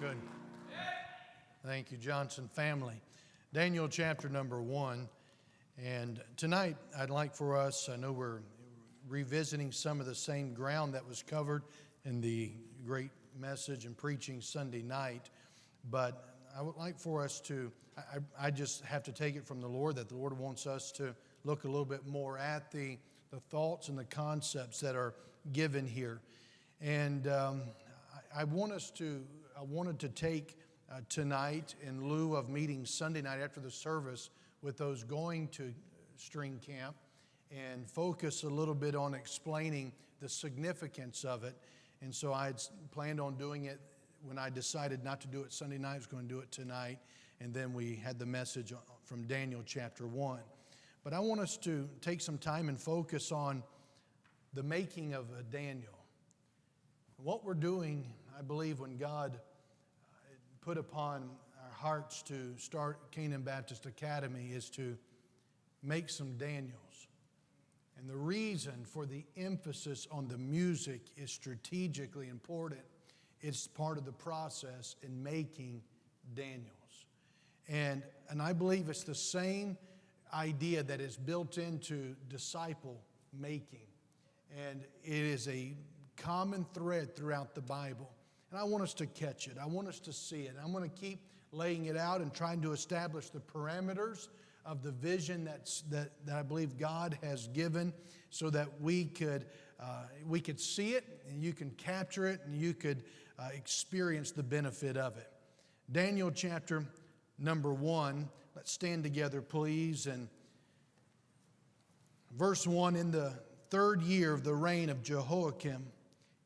Good. Thank you, Johnson family. Daniel chapter number 1. And tonight I'd like for us, I know we're revisiting some of the same ground that was covered in the great message and preaching Sunday night, but I would like for us to, I just have to take it from the Lord that the Lord wants us to look a little bit more at the thoughts and the concepts that are given here. And I wanted to take tonight, in lieu of meeting Sunday night after the service with those going to string camp, and focus a little bit on explaining the significance of it. And so I had planned on doing it when I decided not to do it Sunday night. I was going to do it tonight, and then we had the message from Daniel chapter 1. But I want us to take some time and focus on the making of a Daniel. What we're doing, I believe, when God put upon our hearts to start Canaan Baptist Academy is to make some Daniels. And the reason for the emphasis on the music is strategically important. It's part of the process in making Daniels. And I believe it's the same idea that is built into disciple making. And it is a common thread throughout the Bible. And I want us to catch it. I want us to see it. I'm going to keep laying it out and trying to establish the parameters of the vision that I believe God has given, so that we could see it, and you can capture it, and you could experience the benefit of it. Daniel chapter number 1. Let's stand together, please. And verse 1, in the 3rd year of the reign of Jehoiakim,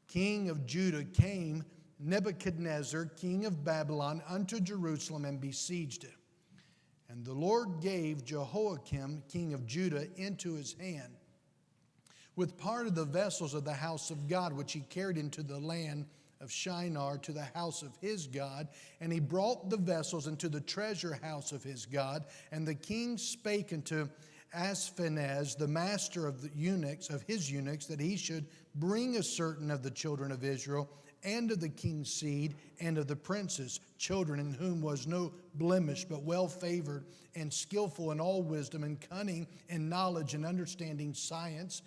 king of Judah, came Nebuchadnezzar, king of Babylon, unto Jerusalem and besieged it. And the Lord gave Jehoiakim, king of Judah, into his hand, with part of the vessels of the house of God, which he carried into the land of Shinar to the house of his God. And he brought the vessels into the treasure house of his God. And the king spake unto Ashpenaz, the master of the eunuchs, of his eunuchs, that he should bring a certain of the children of Israel, and of the king's seed, and of the princes, children in whom was no blemish, but well favored, and skillful in all wisdom, and cunning in knowledge, and understanding science,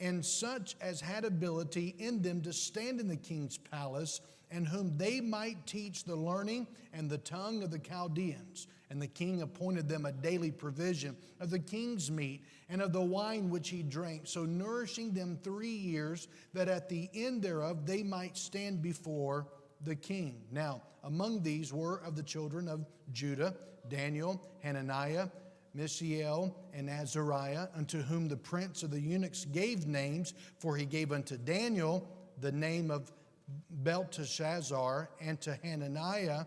and such as had ability in them to stand in the king's palace, and whom they might teach the learning and the tongue of the Chaldeans. And the king appointed them a daily provision of the king's meat and of the wine which he drank, so nourishing them 3 years, that at the end thereof they might stand before the king. Now, among these were of the children of Judah, Daniel, Hananiah, Mishael, and Azariah, unto whom the prince of the eunuchs gave names, for he gave unto Daniel the name of Belteshazzar, and to Hananiah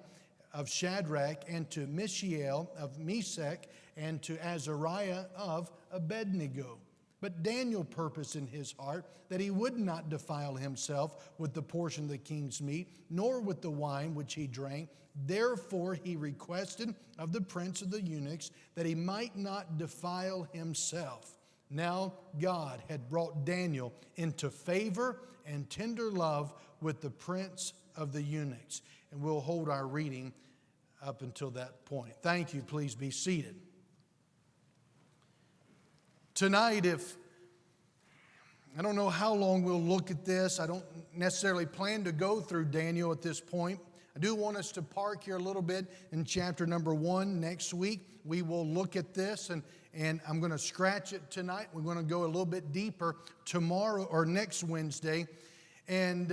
of Shadrach, and to Mishael of Meshach, and to Azariah of Abednego. But Daniel purposed in his heart that he would not defile himself with the portion of the king's meat, nor with the wine which he drank. Therefore he requested of the prince of the eunuchs that he might not defile himself. Now God had brought Daniel into favor and tender love with the prince of the eunuchs. And we'll hold our reading up until that point. Thank you. Please be seated. Tonight, I don't know how long we'll look at this. I don't necessarily plan to go through Daniel at this point. I do want us to park here a little bit in chapter number 1. Next week, we will look at this, and I'm going to scratch it tonight. We're going to go a little bit deeper tomorrow or next Wednesday. And,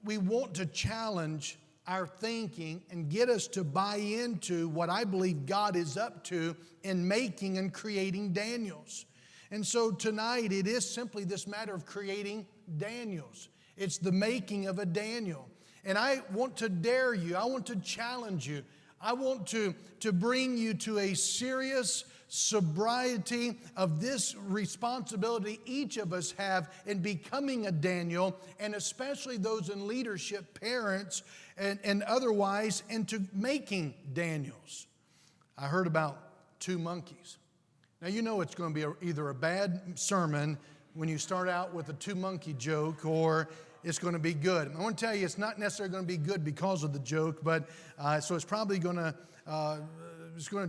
we want to challenge our thinking and get us to buy into what I believe God is up to in making and creating Daniels. And so tonight it is simply this matter of creating Daniels. It's the making of a Daniel. And I want to dare you, I want to challenge you, I want to bring you to a serious sobriety of this responsibility each of us have in becoming a Daniel, and especially those in leadership, parents, and otherwise, into making Daniels. I heard about 2 monkeys. Now, you know it's going to be either a bad sermon when you start out with a 2 monkey joke, or it's going to be good. I want to tell you, it's not necessarily going to be good because of the joke, but so it's probably going to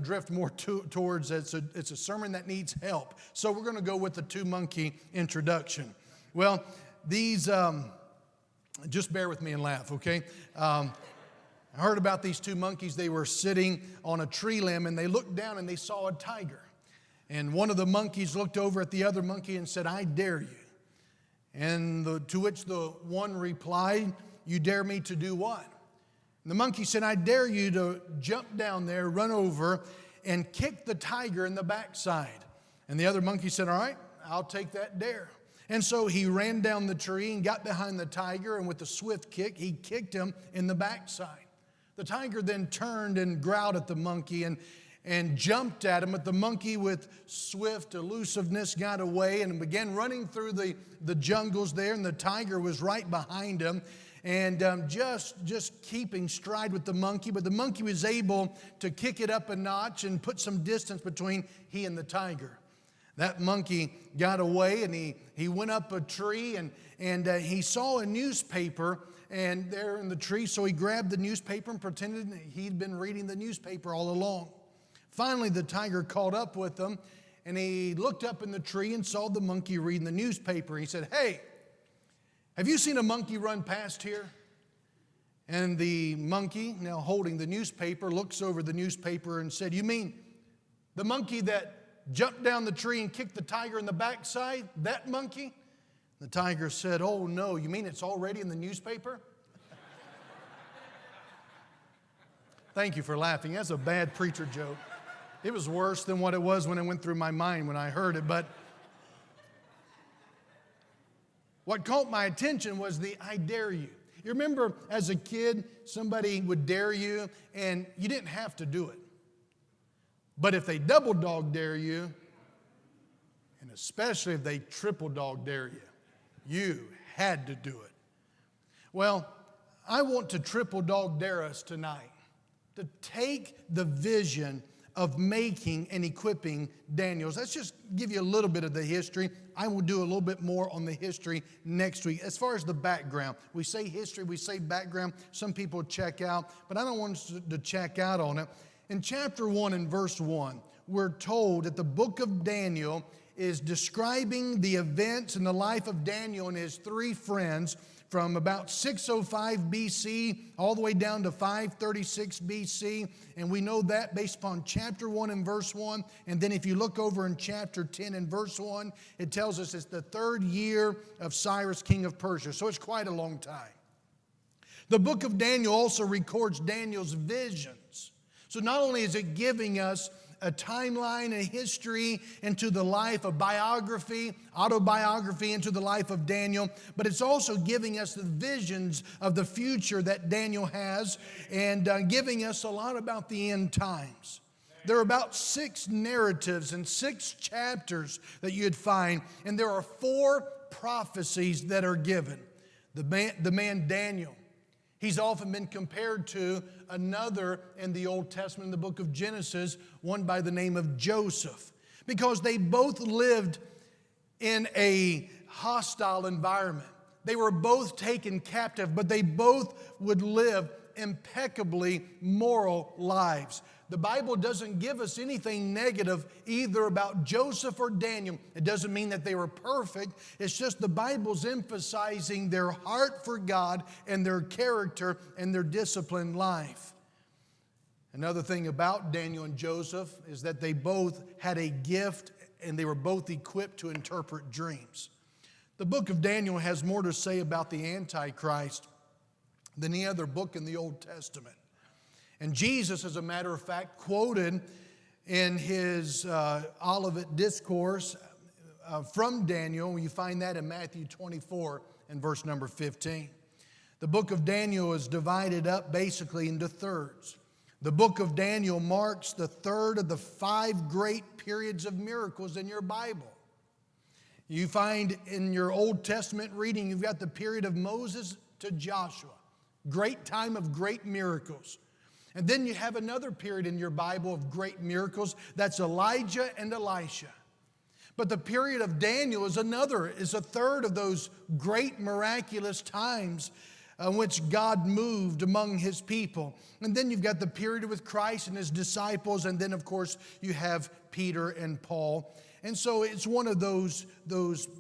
drift more towards it's a sermon that needs help. So we're going to go with the two-monkey introduction. Well, these, just bear with me and laugh, okay? I heard about these two monkeys. They were sitting on a tree limb, and they looked down and they saw a tiger. And one of the monkeys looked over at the other monkey and said, "I dare you." And to which the one replied, "You dare me to do what?" And the monkey said, "I dare you to jump down there, run over, and kick the tiger in the backside." And the other monkey said, "All right, I'll take that dare." And so he ran down the tree and got behind the tiger, and with a swift kick, he kicked him in the backside. The tiger then turned and growled at the monkey and jumped at him, but the monkey with swift elusiveness got away and began running through the jungles there, and the tiger was right behind him and just keeping stride with the monkey, but the monkey was able to kick it up a notch and put some distance between he and the tiger. That monkey got away, and he went up a tree, and he saw a newspaper and there in the tree, so he grabbed the newspaper and pretended he'd been reading the newspaper all along. Finally, the tiger caught up with him, and he looked up in the tree and saw the monkey reading the newspaper. He said, "Hey, have you seen a monkey run past here?" And the monkey, now holding the newspaper, looks over the newspaper and said, "You mean the monkey that jumped down the tree and kicked the tiger in the backside? That monkey?" The tiger said, "Oh no, you mean it's already in the newspaper?" Thank you for laughing. That's a bad preacher joke. It was worse than what it was when it went through my mind when I heard it. But what caught my attention was the "I dare you." You remember as a kid, somebody would dare you and you didn't have to do it. But if they double dog dare you, and especially if they triple dog dare you, you had to do it. Well, I want to triple dog dare us tonight to take the vision of making and equipping Daniel. Let's just give you a little bit of the history. I will do a little bit more on the history next week. As far as the background, we say history, we say background. Some people check out, but I don't want us to check out on it. In chapter 1 and verse 1, we're told that the book of Daniel is describing the events in the life of Daniel and his three friends from about 605 BC all the way down to 536 BC. And we know that based upon chapter 1 and verse 1. And then if you look over in chapter 10 and verse 1, it tells us it's the third year of Cyrus, king of Persia. So it's quite a long time. The book of Daniel also records Daniel's visions. So not only is it giving us a timeline, a history into the life, a biography, autobiography into the life of Daniel, but it's also giving us the visions of the future that Daniel has and giving us a lot about the end times. There are about 6 narratives and 6 chapters that you'd find, and there are 4 prophecies that are given. The man Daniel, he's often been compared to another in the Old Testament, in the book of Genesis, one by the name of Joseph, because they both lived in a hostile environment. They were both taken captive, but they both would live impeccably moral lives. The Bible doesn't give us anything negative either about Joseph or Daniel. It doesn't mean that they were perfect. It's just the Bible's emphasizing their heart for God and their character and their disciplined life. Another thing about Daniel and Joseph is that they both had a gift and they were both equipped to interpret dreams. The book of Daniel has more to say about the Antichrist than any other book in the Old Testament. And Jesus, as a matter of fact, quoted in his Olivet Discourse from Daniel. You find that in Matthew 24 and verse number 15. The book of Daniel is divided up basically into thirds. The book of Daniel marks the third of the 5 great periods of miracles in your Bible. You find in your Old Testament reading, you've got the period of Moses to Joshua. Great time of great miracles. And then you have another period in your Bible of great miracles. That's Elijah and Elisha. But the period of Daniel is a third of those great miraculous times in which God moved among his people. And then you've got the period with Christ and his disciples, and then of course you have Peter and Paul. And so it's one of those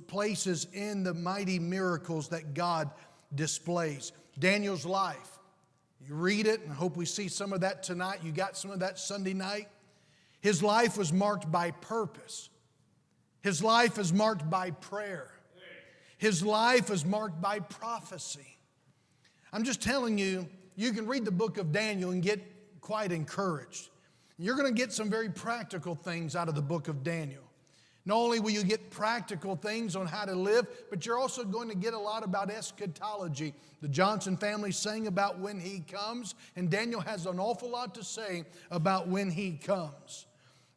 places in the mighty miracles that God displays. Daniel's life. You read it, and I hope we see some of that tonight. You got some of that Sunday night. His life was marked by purpose. His life is marked by prayer. His life is marked by prophecy. I'm just telling you, you can read the book of Daniel and get quite encouraged. You're going to get some very practical things out of the book of Daniel. Not only will you get practical things on how to live, but you're also going to get a lot about eschatology. The Johnson family sang about when he comes, and Daniel has an awful lot to say about when he comes.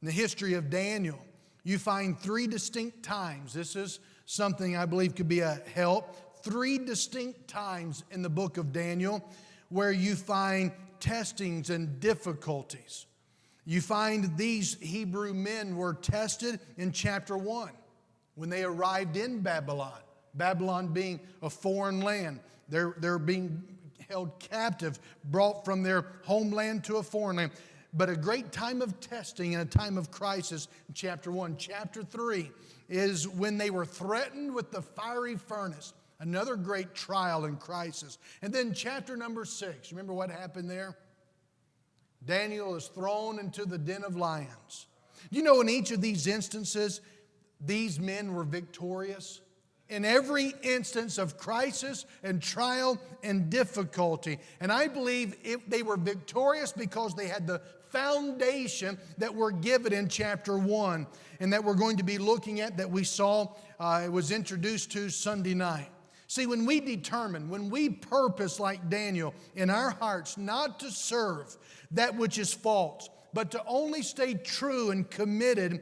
In the history of Daniel, you find 3 distinct times. This is something I believe could be a help. 3 distinct times in the book of Daniel where you find testings and difficulties. You find these Hebrew men were tested in chapter 1 when they arrived in Babylon. Babylon being a foreign land. They're being held captive, brought from their homeland to a foreign land. But a great time of testing and a time of crisis in chapter 1. Chapter 3 is when they were threatened with the fiery furnace. Another great trial and crisis. And then chapter number 6. Remember what happened there? Daniel is thrown into the den of lions. You know, in each of these instances, these men were victorious. In every instance of crisis and trial and difficulty. And I believe they were victorious because they had the foundation that were given in chapter 1 and that we're going to be looking at, that we saw, it was introduced to Sunday night. See, when we purpose like Daniel in our hearts not to serve that which is false, but to only stay true and committed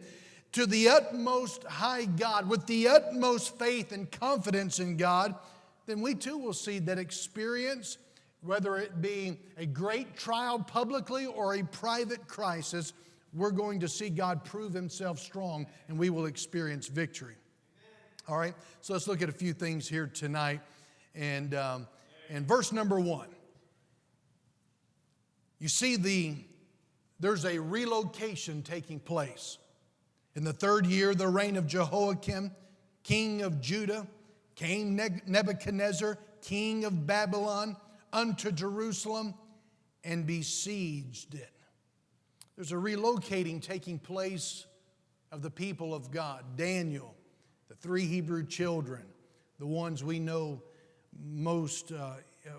to the utmost high God, with the utmost faith and confidence in God, then we too will see that experience, whether it be a great trial publicly or a private crisis, we're going to see God prove himself strong and we will experience victory. All right, so let's look at a few things here tonight. And verse number 1. You see there's a relocation taking place. In the 3rd year of the reign of Jehoiakim, king of Judah, came Nebuchadnezzar, king of Babylon, unto Jerusalem and besieged it. There's a relocating taking place of the people of God. Daniel, the 3 Hebrew children, the ones we know most,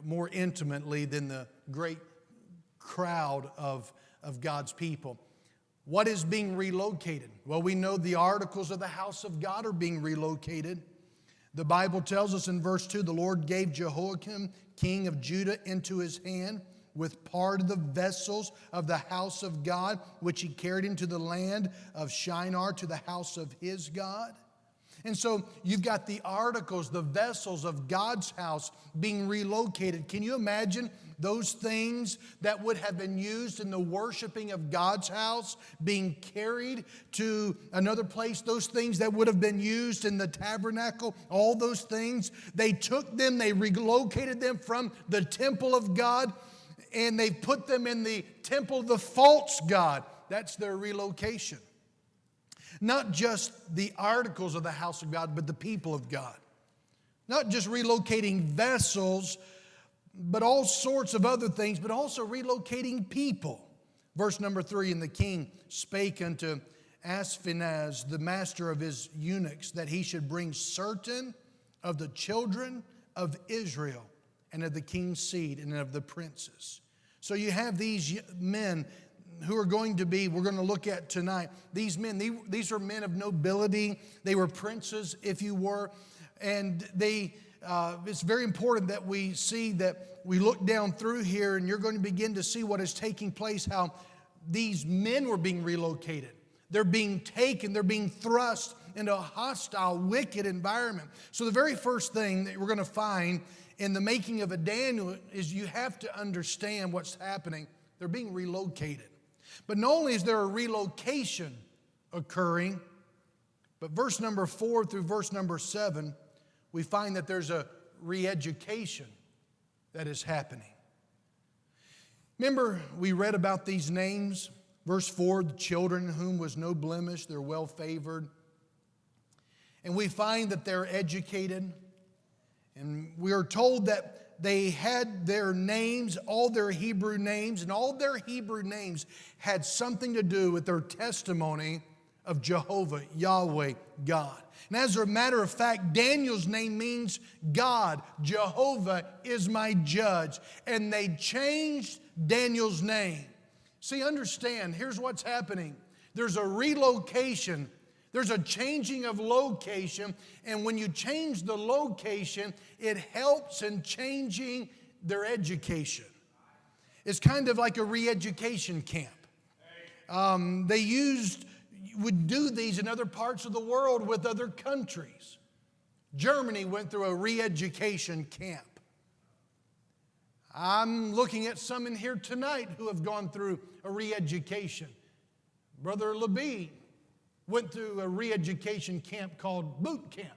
more intimately than the great crowd of God's people. What is being relocated? Well, we know the articles of the house of God are being relocated. The Bible tells us in verse 2, the Lord gave Jehoiakim, king of Judah, into his hand with part of the vessels of the house of God, which he carried into the land of Shinar to the house of his God. And so you've got the articles, the vessels of God's house being relocated. Can you imagine those things that would have been used in the worshiping of God's house being carried to another place? Those things that would have been used in the tabernacle, all those things, they took them, they relocated them from the temple of God, and they put them in the temple of the false god. That's their relocation. Not just the articles of the house of God, but the people of God. Not just relocating vessels, but all sorts of other things, but also relocating people. Verse number 3, and the king spake unto Ashpenaz, the master of his eunuchs, that he should bring certain of the children of Israel and of the king's seed and of the princes. So you have these men who are going to be, we're going to look at tonight. These men, these are men of nobility. They were princes, if you were. And it's very important that we see that we look down through here, and you're going to begin to see what is taking place, how these men were being relocated. They're being taken, they're being thrust into a hostile, wicked environment. So the very first thing that we're going to find in the making of a Daniel is you have to understand what's happening. They're being relocated. But not only is there a relocation occurring, But verse number 4 through verse number 7, we find that there's a re-education that is happening. Remember, we read about these names. Verse 4, the children in whom was no blemish, they're well favored. And we find that they're educated. And we are told that they had their names, all their Hebrew names, and all their Hebrew names had something to do with their testimony of Jehovah, Yahweh, God. And as a matter of fact, Daniel's name means God. Jehovah is my judge. And they changed Daniel's name. See, understand, here's what's happening. There's a relocation. There's a changing of location. And when you change the location, it helps in changing their education. It's kind of like a re-education camp. Would do these in other parts of the world with other countries. Germany went through a re-education camp. I'm looking at some in here tonight who have gone through a re-education. Brother Labine went through a re-education camp called boot camp.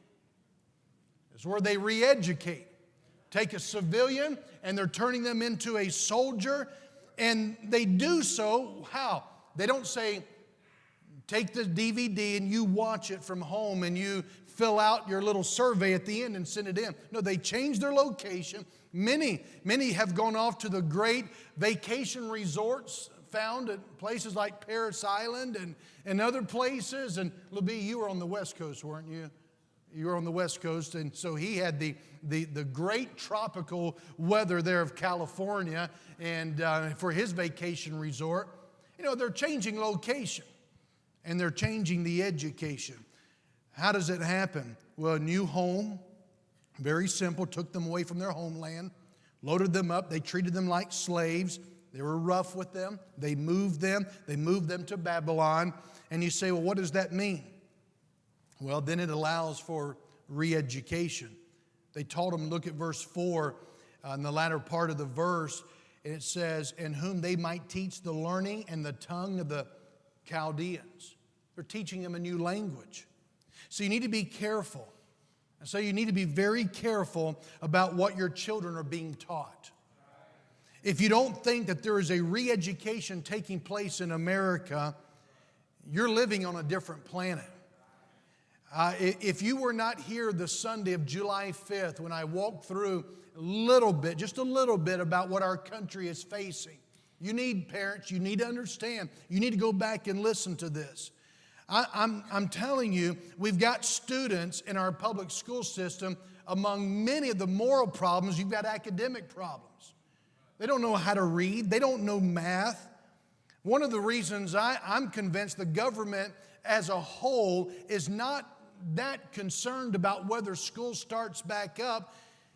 It's where they re-educate. Take a civilian and they're turning them into a soldier. And they do so, how? They don't say, take the DVD and you watch it from home and you fill out your little survey at the end and send it in. No, they change their location. Many have gone off to the great vacation resorts found at places like Paris Island and other places. And Libby, you were on the West Coast, weren't you? You were on the West Coast, and so he had the great tropical weather there of California and for his vacation resort. You know, they're changing location. And they're changing the education. How does it happen? Well, a new home, very simple, took them away from their homeland, loaded them up. They treated them like slaves. They were rough with them. They moved them to Babylon. And you say, well, what does that mean? Well, then it allows for re-education. They taught them, look at verse 4 in the latter part of the verse, and it says, in whom they might teach the learning and the tongue of the Chaldeans. They're teaching them a new language. So you need to be careful. And so you need to be very careful about what your children are being taught. If you don't think that there is a re-education taking place in America, you're living on a different planet. If you were not here the Sunday of July 5th when I walked through just a little bit about what our country is facing, you need parents, you need to understand. You need to go back and listen to this. I'm telling you, we've got students in our public school system, among many of the moral problems, you've got academic problems. They don't know how to read. They don't know math. One of the reasons I'm convinced the government as a whole is not that concerned about whether school starts back up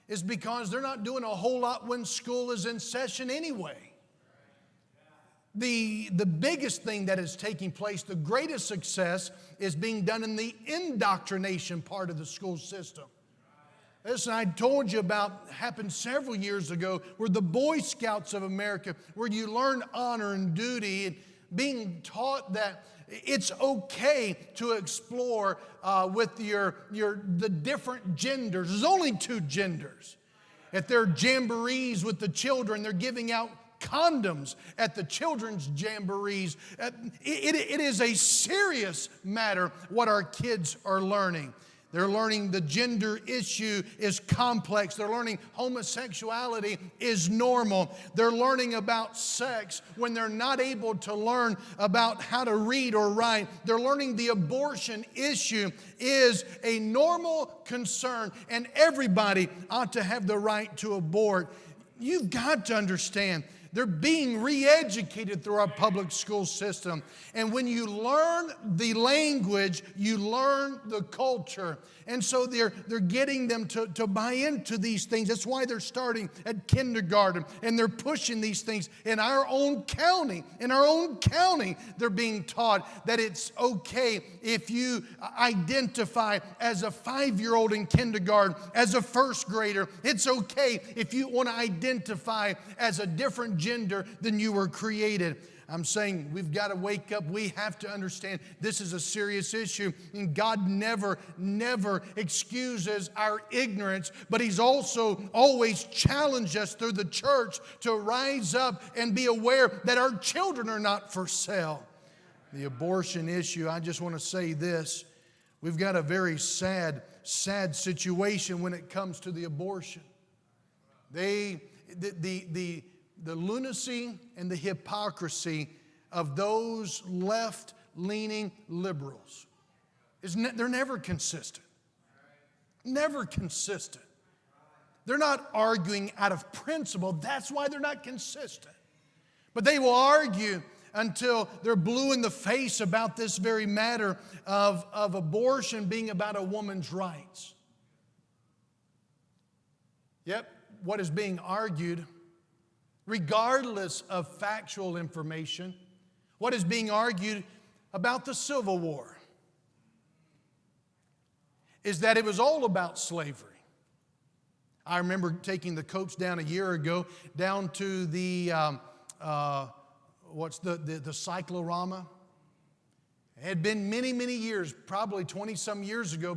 is because they're not doing a whole lot when school is in session anyway. The biggest thing that is taking place, the greatest success, is being done in the indoctrination part of the school system. Listen, I told you about, happened several years ago, where the Boy Scouts of America, where you learn honor and duty, and being taught that it's okay to explore with the different genders. There's only two genders. At their jamborees with the children, they're giving out condoms at the children's jamborees. It is a serious matter what our kids are learning. They're learning the gender issue is complex. They're learning homosexuality is normal. They're learning about sex when they're not able to learn about how to read or write. They're learning the abortion issue is a normal concern, and everybody ought to have the right to abort. You've got to understand, they're being re-educated through our public school system. And when you learn the language, you learn the culture. And so they're getting them to buy into these things. That's why they're starting at kindergarten. And they're pushing these things in our own county. In our own county, they're being taught that it's okay if you identify as a 5-year-old in kindergarten, as a first grader. It's okay if you want to identify as a different gender than you were created. I'm saying we've got to wake up. We have to understand this is a serious issue. And God never excuses our ignorance, but He's also always challenged us through the church to rise up and be aware that our children are not for sale. The abortion issue, I just want to say this. We've got a very sad situation when it comes to the abortion. The lunacy and the hypocrisy of those left-leaning liberals they're never consistent. Never consistent. They're not arguing out of principle. That's why they're not consistent. But they will argue until they're blue in the face about this very matter of abortion being about a woman's rights. Yep, what is being argued, regardless of factual information, what is being argued about the Civil War is that it was all about slavery. I remember taking the Copes down a year ago, down to the cyclorama. It had been many, many years, probably 20-some years ago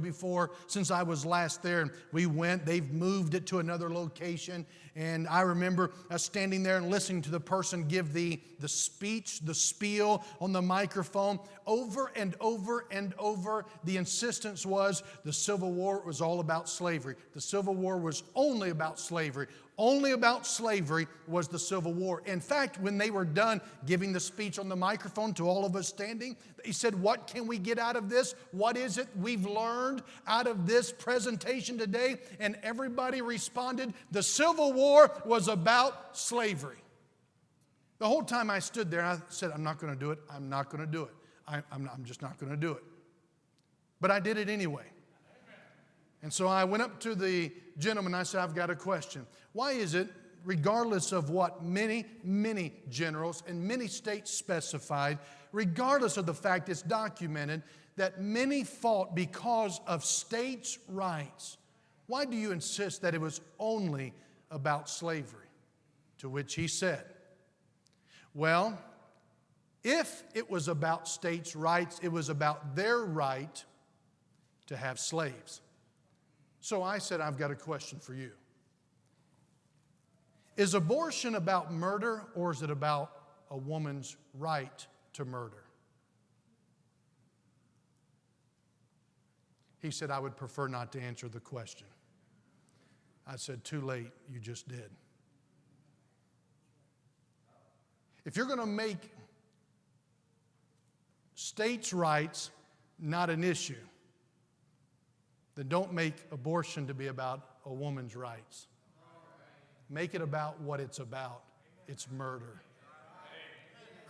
since I was last there. We went, they've moved it to another location. And I remember standing there and listening to the person give the speech, the spiel on the microphone. Over and over and over, the insistence was the Civil War was all about slavery. The Civil War was only about slavery. Only about slavery was the Civil War. In fact, when they were done giving the speech on the microphone to all of us standing, he said, what can we get out of this? What is it we've learned out of this presentation today? And everybody responded, the Civil War was about slavery. The whole time I stood there, I said, I'm not going to do it. I'm not going to do it. I'm just not going to do it. But I did it anyway. And so I went up to the gentleman and I said, I've got a question. Why is it, regardless of what many generals and many states specified, regardless of the fact it's documented, that many fought because of states' rights, why do you insist that it was only about slavery? To which he said, well, if it was about states' rights, it was about their right to have slaves. So I said, I've got a question for you. Is abortion about murder, or is it about a woman's right to murder? He said, I would prefer not to answer the question. I said, too late, you just did. If you're going to make states' rights not an issue, then don't make abortion to be about a woman's rights. Make it about what it's about. It's murder.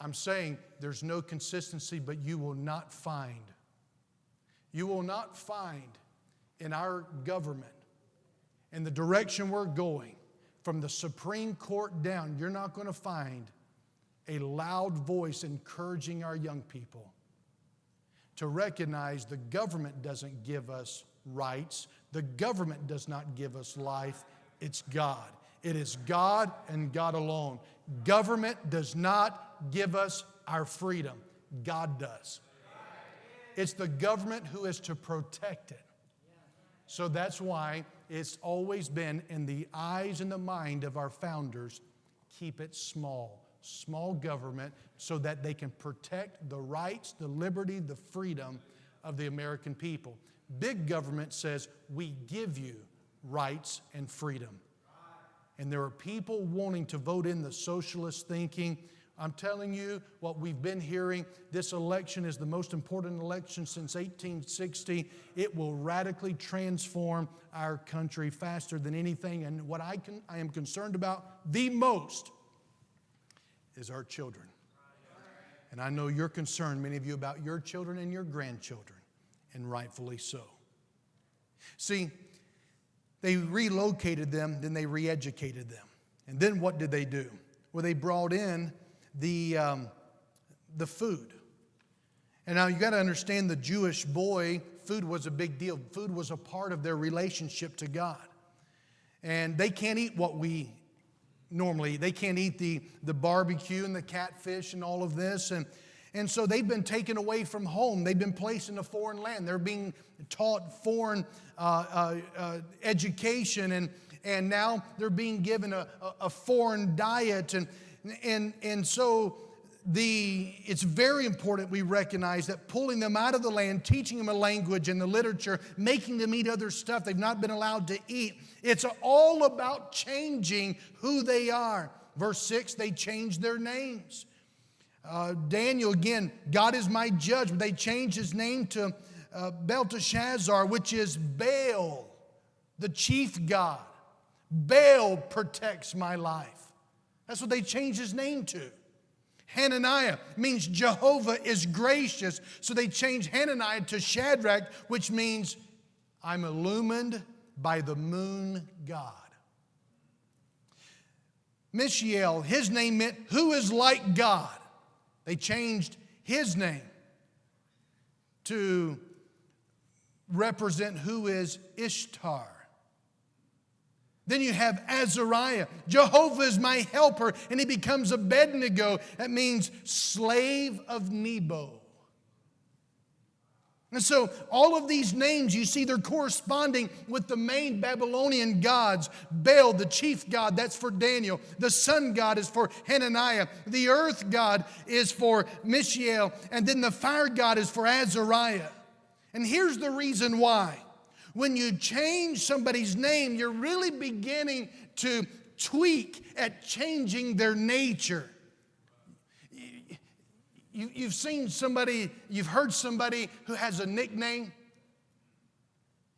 I'm saying there's no consistency, but you will not find in our government, in the direction we're going, from the Supreme Court down, you're not going to find a loud voice encouraging our young people to recognize the government doesn't give us rights. The government does not give us life. It's God. It is God and God alone. Government does not give us our freedom. God does. It's the government who is to protect it. So that's why it's always been in the eyes and the mind of our founders, keep it small. Small government so that they can protect the rights, the liberty, the freedom of the American people. Big government says, we give you rights and freedom. And there are people wanting to vote in the socialist thinking. I'm telling you what we've been hearing. This election is the most important election since 1860. It will radically transform our country faster than anything. And what I am concerned about the most is our children. And I know you're concerned, many of you, about your children and your grandchildren, and rightfully so. See, they relocated them, then they re-educated them. And then what did they do? Well, they brought in the food. And now you got to understand, the Jewish boy, food was a big deal. Food was a part of their relationship to God. And they can't eat what we normally. They can't eat the barbecue and the catfish and all of this. And so they've been taken away from home. They've been placed in a foreign land. They're being taught foreign education, and now they're being given a foreign diet. And so it's very important we recognize that pulling them out of the land, teaching them a language and the literature, making them eat other stuff they've not been allowed to eat, it's all about changing who they are. Verse 6, they changed their names. Daniel, again, God is my judge. They changed his name to Belteshazzar, which is Baal, the chief god. Baal protects my life. That's what they changed his name to. Hananiah means Jehovah is gracious. So they changed Hananiah to Shadrach, which means I'm illumined by the moon god. Mishael, his name meant who is like God. They changed his name to represent who is Ishtar. Then you have Azariah. Jehovah is my helper, and he becomes Abednego. That means slave of Nebo. And so all of these names, you see, they're corresponding with the main Babylonian gods. Baal, the chief god, that's for Daniel. The sun god is for Hananiah. The earth god is for Mishael. And then the fire god is for Azariah. And here's the reason why. When you change somebody's name, you're really beginning to tweak at changing their nature. You've seen somebody, you've heard somebody who has a nickname.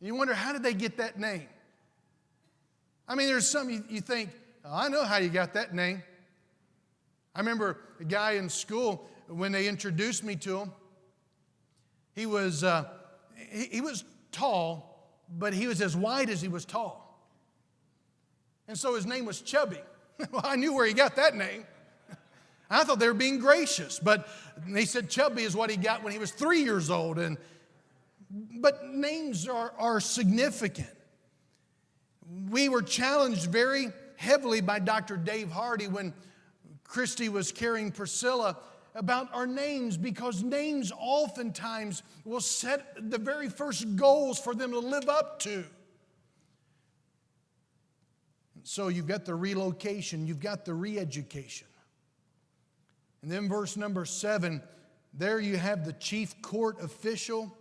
You wonder, how did they get that name? I mean, there's some you think, oh, I know how you got that name. I remember a guy in school, when they introduced me to him, he was tall, but he was as wide as he was tall. And so his name was Chubby. Well, I knew where he got that name. I thought they were being gracious, but they said Chubby is what he got when he was 3 years old. But names are significant. We were challenged very heavily by Dr. Dave Hardy when Christy was carrying Priscilla about our names, because names oftentimes will set the very first goals for them to live up to. So you've got the relocation, you've got the re-education. And then verse number 7, there you have the chief court official,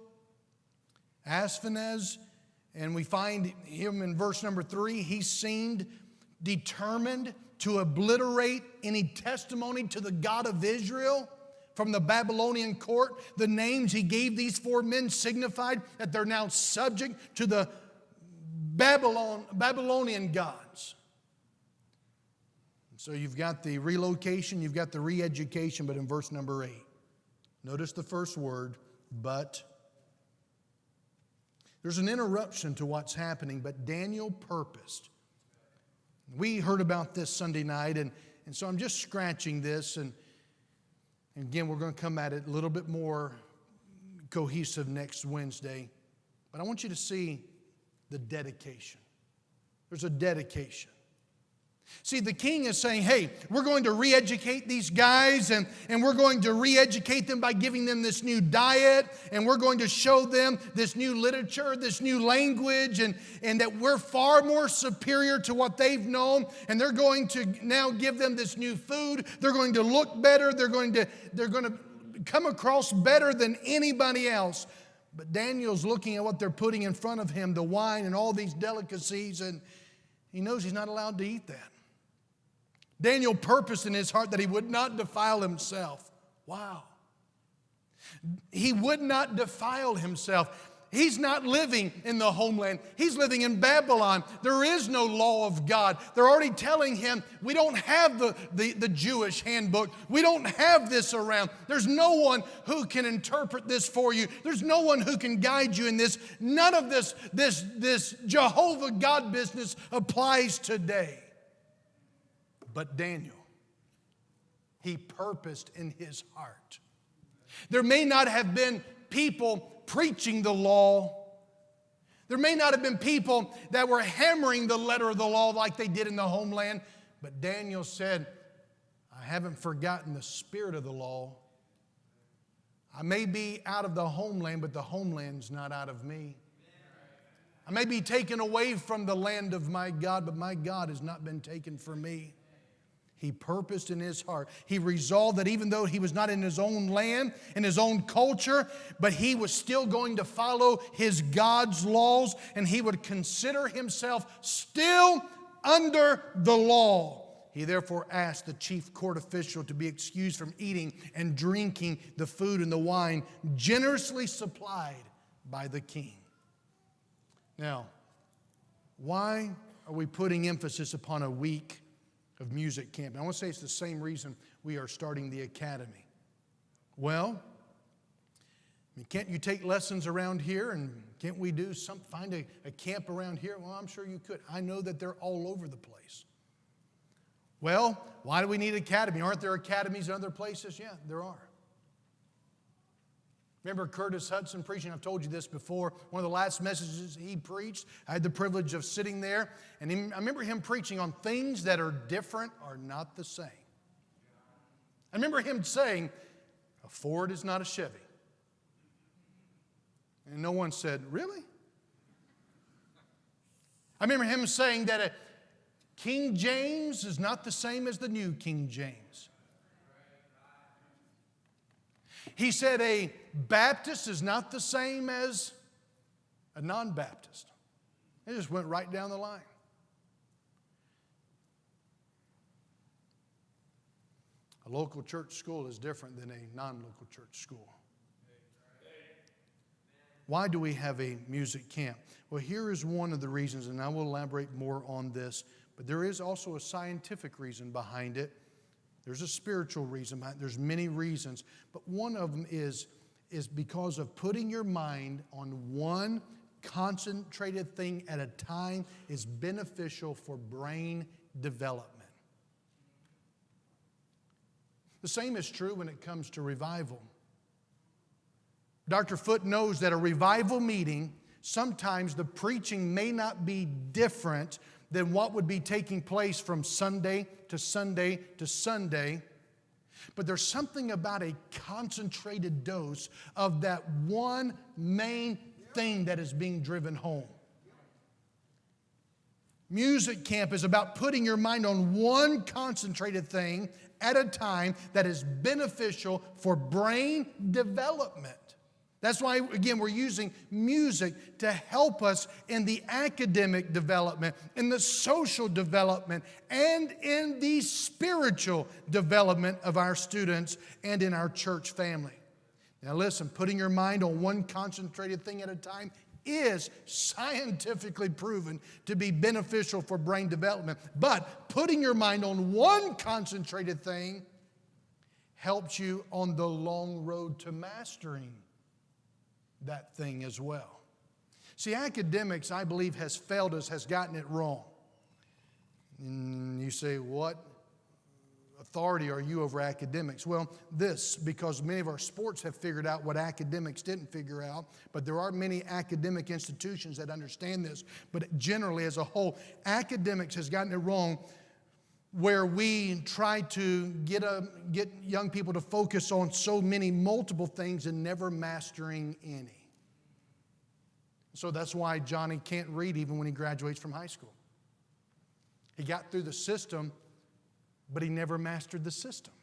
Ashpenaz, and we find him in verse number 3. He seemed determined to obliterate any testimony to the God of Israel from the Babylonian court. The names he gave these 4 men signified that they're now subject to the Babylonian gods. So you've got the relocation, you've got the re-education, but in verse number 8, notice the first word, but. There's an interruption to what's happening, but Daniel purposed. We heard about this Sunday night, and so I'm just scratching this, and again, we're going to come at it a little bit more cohesive next Wednesday. But I want you to see the dedication. There's a dedication. See, the king is saying, hey, we're going to re-educate these guys, and we're going to re-educate them by giving them this new diet, and we're going to show them this new literature, this new language, and that we're far more superior to what they've known, and they're going to now give them this new food. They're going to look better. They're going to come across better than anybody else. But Daniel's looking at what they're putting in front of him, the wine and all these delicacies, and he knows he's not allowed to eat that. Daniel purposed in his heart that he would not defile himself. Wow. He would not defile himself. He's not living in the homeland. He's living in Babylon. There is no law of God. They're already telling him, we don't have the Jewish handbook. We don't have this around. There's no one who can interpret this for you. There's no one who can guide you in this. None of this Jehovah God business applies today. But Daniel, he purposed in his heart. There may not have been people preaching the law. There may not have been people that were hammering the letter of the law like they did in the homeland. But Daniel said, I haven't forgotten the spirit of the law. I may be out of the homeland, but the homeland's not out of me. I may be taken away from the land of my God, but my God has not been taken from me. He purposed in his heart. He resolved that even though he was not in his own land, in his own culture, but he was still going to follow his God's laws, and he would consider himself still under the law. He therefore asked the chief court official to be excused from eating and drinking the food and the wine generously supplied by the king. Now, why are we putting emphasis upon a week of music camp? I want to say it's the same reason we are starting the academy. Well, can't you take lessons around here, and can't we find a camp around here? Well, I'm sure you could. I know that they're all over the place. Well, why do we need an academy? Aren't there academies in other places? Yeah, there are. Remember Curtis Hudson preaching? I've told you this before. One of the last messages he preached, I had the privilege of sitting there, and I remember him preaching on things that are different are not the same. I remember him saying, a Ford is not a Chevy. And no one said, really? I remember him saying that a King James is not the same as the New King James. He said a Baptist is not the same as a non-Baptist. It just went right down the line. A local church school is different than a non-local church school. Why do we have a music camp? Well, here is one of the reasons, and I will elaborate more on this, but there is also a scientific reason behind it. There's a spiritual reason behind it. There's many reasons, but one of them is because of putting your mind on one concentrated thing at a time is beneficial for brain development. The same is true when it comes to revival. Dr. Foote knows that a revival meeting, sometimes the preaching may not be different than what would be taking place from Sunday to Sunday to Sunday. But there's something about a concentrated dose of that one main thing that is being driven home. Music camp is about putting your mind on one concentrated thing at a time that is beneficial for brain development. That's why, again, we're using music to help us in the academic development, in the social development, and in the spiritual development of our students and in our church family. Now listen, putting your mind on one concentrated thing at a time is scientifically proven to be beneficial for brain development. But putting your mind on one concentrated thing helps you on the long road to mastering that thing as well. See, academics, I believe, has failed us, has gotten it wrong. And you say, what authority are you over academics? Well, because many of our sports have figured out what academics didn't figure out, but there are many academic institutions that understand this. But generally, as a whole, academics has gotten it wrong, where we try to get young people to focus on so many multiple things and never mastering any. So that's why Johnny can't read even when he graduates from high school. He got through the system, but he never mastered the system.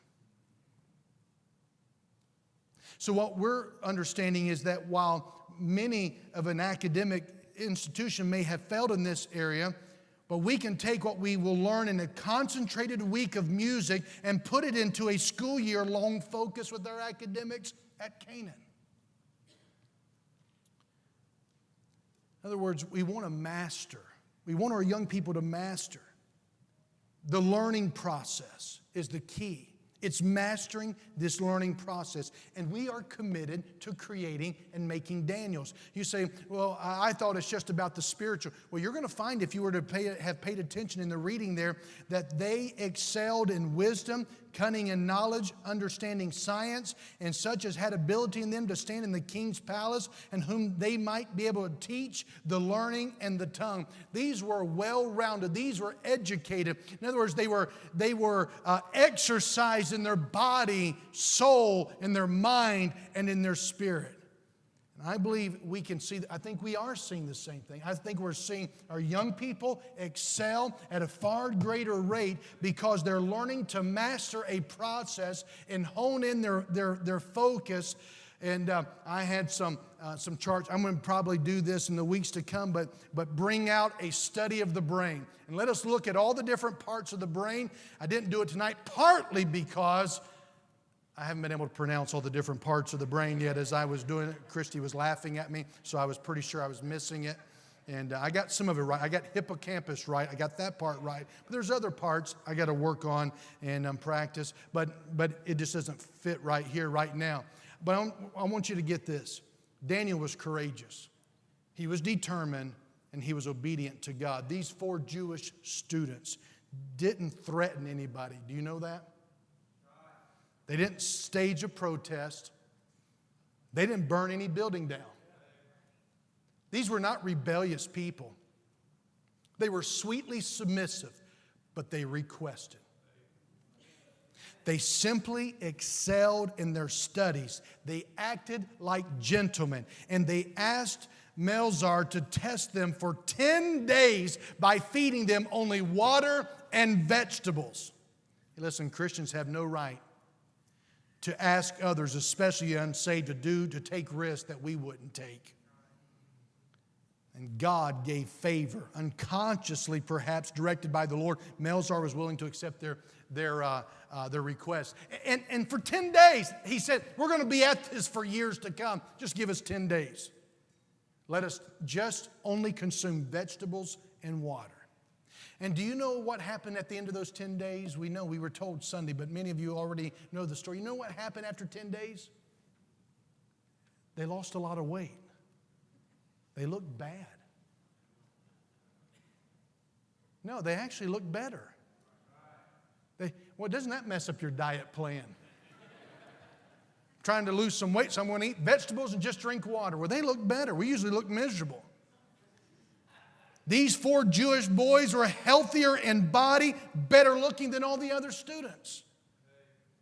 So what we're understanding is that while many of an academic institution may have failed in this area, but we can take what we will learn in a concentrated week of music and put it into a school year long focus with our academics at Canaan. In other words, we want to master. We want our young people to master. The learning process is the key. It's mastering this learning process. And we are committed to creating and making Daniels. You say, well, I thought it's just about the spiritual. Well, you're going to find, if you were to have paid attention in the reading there, that they excelled in wisdom, cunning in knowledge, understanding science, and such as had ability in them to stand in the king's palace, and whom they might be able to teach the learning and the tongue. These were well-rounded. These were educated. In other words, they were exercised in their body, soul, in their mind, and in their spirit. And I believe we can see, I think we are seeing the same thing. I think we're seeing our young people excel at a far greater rate because they're learning to master a process and hone in their focus. And I had some charts. I'm going to probably do this in the weeks to come, but bring out a study of the brain. And let us look at all the different parts of the brain. I didn't do it tonight, partly because I haven't been able to pronounce all the different parts of the brain yet as I was doing it. Christy was laughing at me, so I was pretty sure I was missing it. And I got some of it right. I got hippocampus right. I got that part right. But there's other parts I got to work on and practice. But it just doesn't fit right here, right now. But I want you to get this. Daniel was courageous. He was determined, and he was obedient to God. These 4 Jewish students didn't threaten anybody. Do you know that? They didn't stage a protest. They didn't burn any building down. These were not rebellious people. They were sweetly submissive, but they requested. They simply excelled in their studies. They acted like gentlemen, and they asked Melzar to test them for 10 days by feeding them only water and vegetables. Hey, listen, Christians have no right to ask others, especially unsaved, to take risks that we wouldn't take. And God gave favor, unconsciously perhaps directed by the Lord. Melzar was willing to accept their request. And for 10 days, he said, we're going to be at this for years to come. Just give us 10 days. Let us just only consume vegetables and water. And do you know what happened at the end of those 10 days? We know, we were told Sunday, but many of you already know the story. You know what happened after 10 days? They lost a lot of weight. They looked bad. No, they actually looked better. Well, doesn't that mess up your diet plan? Trying to lose some weight, so I'm going to eat vegetables and just drink water. Well, they look better. We usually look miserable. These 4 Jewish boys were healthier in body, better looking than all the other students.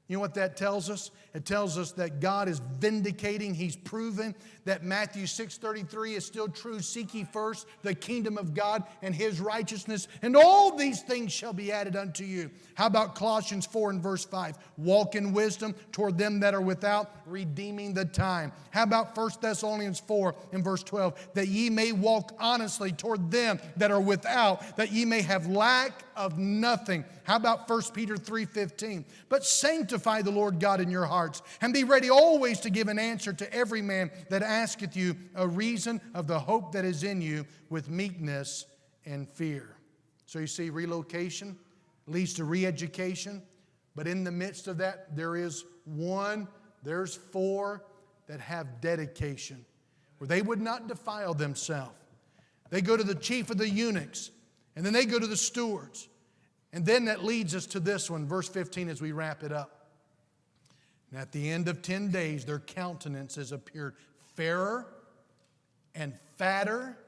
You know what that tells us? It tells us that God is vindicating. He's proven that Matthew 6:33 is still true. Seek ye first the kingdom of God and His righteousness, and all these things shall be added unto you. How about Colossians 4 and verse 5? Walk in wisdom toward them that are without, redeeming the time. How about 1 Thessalonians 4 and verse 12? That ye may walk honestly toward them that are without, that ye may have lack of nothing. How about 1 Peter 3:15? But sanctify the Lord God in your hearts, and be ready always to give an answer to every man that asketh you a reason of the hope that is in you with meekness and fear. So you see, relocation leads to re-education, but in the midst of that, there's 4 that have dedication, where they would not defile themselves. They go to the chief of the eunuchs, and then they go to the stewards. And then that leads us to this one, verse 15, as we wrap it up. And at the end of 10 days, their countenances appeared fairer and fatter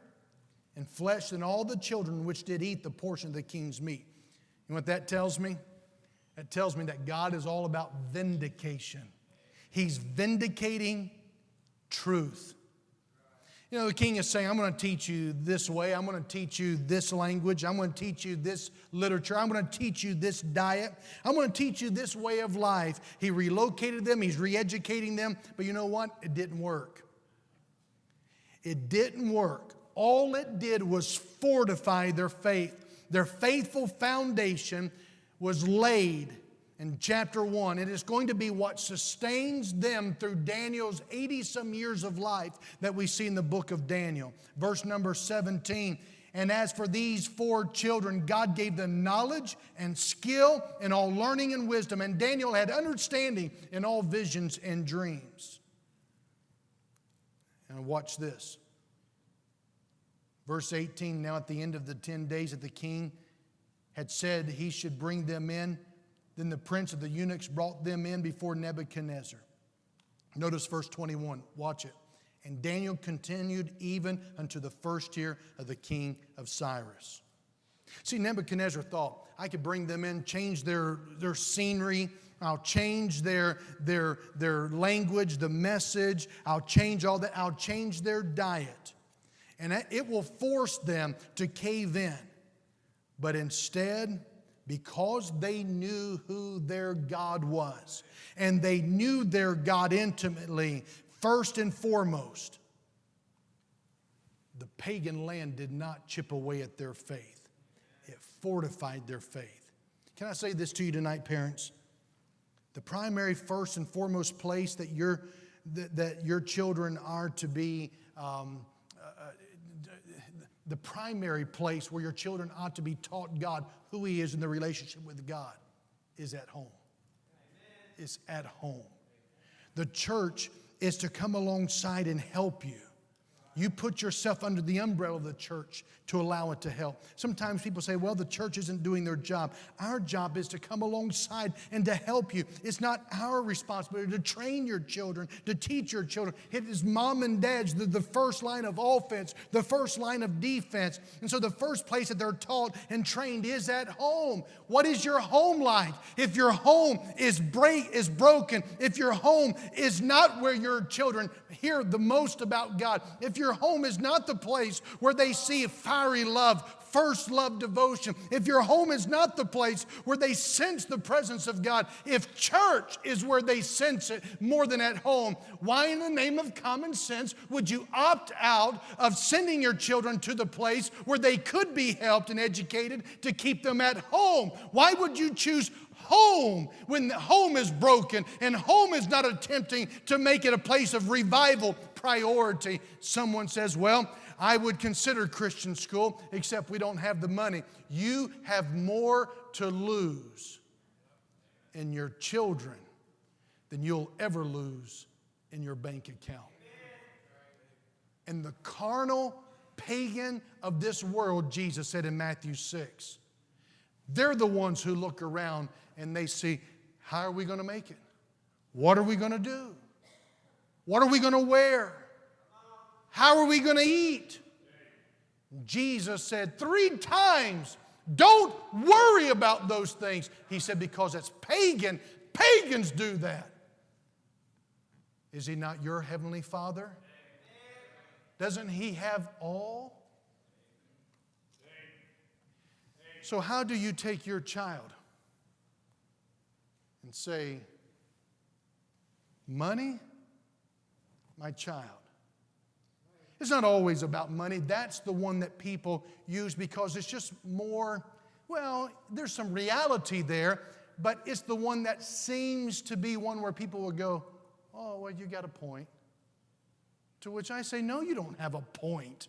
and flesh than all the children which did eat the portion of the king's meat. You know what that tells me? That tells me that God is all about vindication. He's vindicating truth. You know, the king is saying, I'm going to teach you this way. I'm going to teach you this language. I'm going to teach you this literature. I'm going to teach you this diet. I'm going to teach you this way of life. He relocated them. He's re-educating them. But you know what? It didn't work. It didn't work. All it did was fortify their faith. Their faithful foundation was laid in chapter 1. It is going to be what sustains them through Daniel's 80-some years of life that we see in the book of Daniel. Verse number 17, and as for these 4 children, God gave them knowledge and skill in all learning and wisdom, and Daniel had understanding in all visions and dreams. And watch this. Verse 18, now at the end of the 10 days that the king had said he should bring them in, Then the prince of the eunuchs brought them in before Nebuchadnezzar. Notice verse 21. Watch it. And Daniel continued even unto the first year of the king of Cyrus. See, Nebuchadnezzar thought, I could bring them in, change their scenery. I'll change their language, the message. I'll change all that. I'll change their diet. And it will force them to cave in. But instead, because they knew who their God was, and they knew their God intimately, first and foremost, the pagan land did not chip away at their faith. It fortified their faith. Can I say this to you tonight, parents? The primary, first and foremost place that your children are to be, the primary place where your children ought to be taught God, who He is in the relationship with God, is at home. Is at home. The church is to come alongside and help you. You put yourself under the umbrella of the church to allow it to help. Sometimes people say, well, the church isn't doing their job. Our job is to come alongside and to help you. It's not our responsibility to train your children, to teach your children. It is mom and dad's the first line of offense, the first line of defense. And so the first place that they're taught and trained is at home. What is your home like? If your home is broken, if your home is not where your children hear the most about God, if your home is not the place where they see fiery love, first love devotion, if your home is not the place where they sense the presence of God, if church is where they sense it more than at home, why in the name of common sense would you opt out of sending your children to the place where they could be helped and educated to keep them at home? Why would you choose home when the home is broken and home is not attempting to make it a place of revival priority? Someone says, well, I would consider Christian school, except we don't have the money. You have more to lose in your children than you'll ever lose in your bank account. And the carnal pagan of this world, Jesus said in Matthew 6, they're the ones who look around and they see, how are we going to make it? What are we going to do? What are we going to wear? How are we going to eat? Jesus said 3 times, don't worry about those things. He said, because it's pagan. Pagans do that. Is He not your heavenly Father? Doesn't He have all? So how do you take your child and say, money, my child? It's not always about money. That's the one that people use because it's just more, well, there's some reality there, but it's the one that seems to be one where people will go, oh, well, you got a point. To which I say, no, you don't have a point.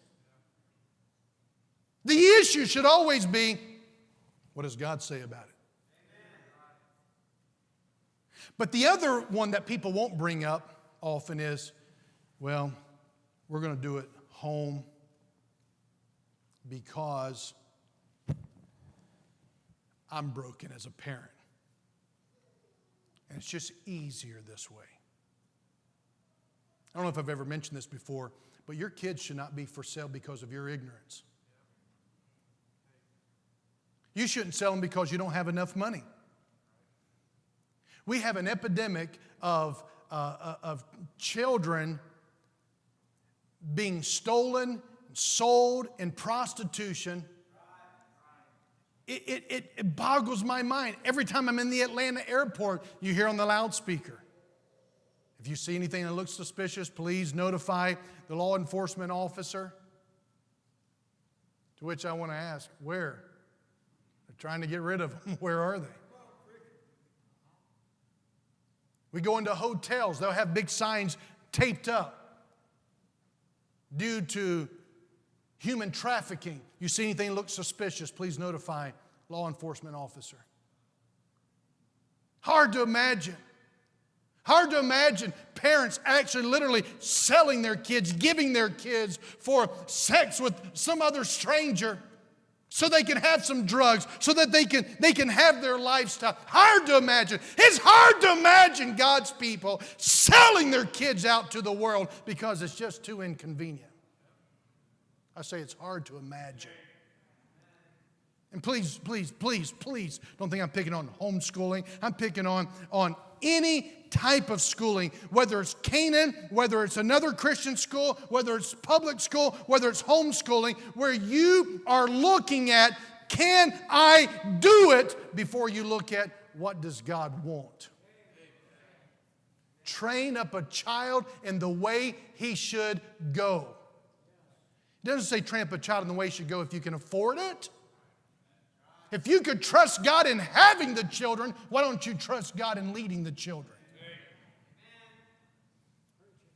The issue should always be, what does God say about it? But the other one that people won't bring up often is, well, we're going to do it home because I'm broken as a parent. And it's just easier this way. I don't know if I've ever mentioned this before, but your kids should not be for sale because of your ignorance. You shouldn't sell them because you don't have enough money. We have an epidemic of children being stolen, sold in prostitution. It boggles my mind. Every time I'm in the Atlanta airport, you hear on the loudspeaker, if you see anything that looks suspicious, please notify the law enforcement officer. To which I want to ask, where? They're trying to get rid of them. Where are they? We go into hotels. They'll have big signs taped up. Due to human trafficking, you see anything that looks suspicious, please notify law enforcement officer. Hard to imagine. Hard to imagine parents actually literally selling their kids, giving their kids for sex with some other stranger. so they can have some drugs, so that they can have their lifestyle. Hard to imagine. It's hard to imagine God's people selling their kids out to the world because it's just too inconvenient. I say it's hard to imagine. And please, please, please, please don't think I'm picking on homeschooling. I'm picking on any type of schooling, whether it's Canaan, whether it's another Christian school, whether it's public school, whether it's homeschooling, where you are looking at, can I do it, before you look at, what does God want? Train up a child in the way he should go. It doesn't say train up a child in the way he should go if you can afford it. If you could trust God in having the children, why don't you trust God in leading the children?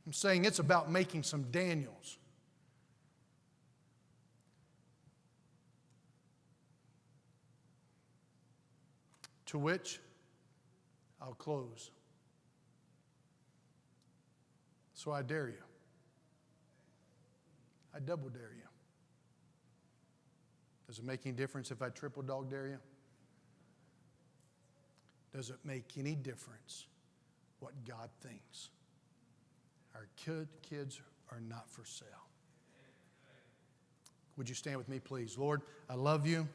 I'm saying it's about making some Daniels. To which I'll close. So I dare you. I double dare you. Does it make any difference if I triple dog dare you? Does it make any difference what God thinks? Our kids are not for sale. Would you stand with me, please? Lord, I love you.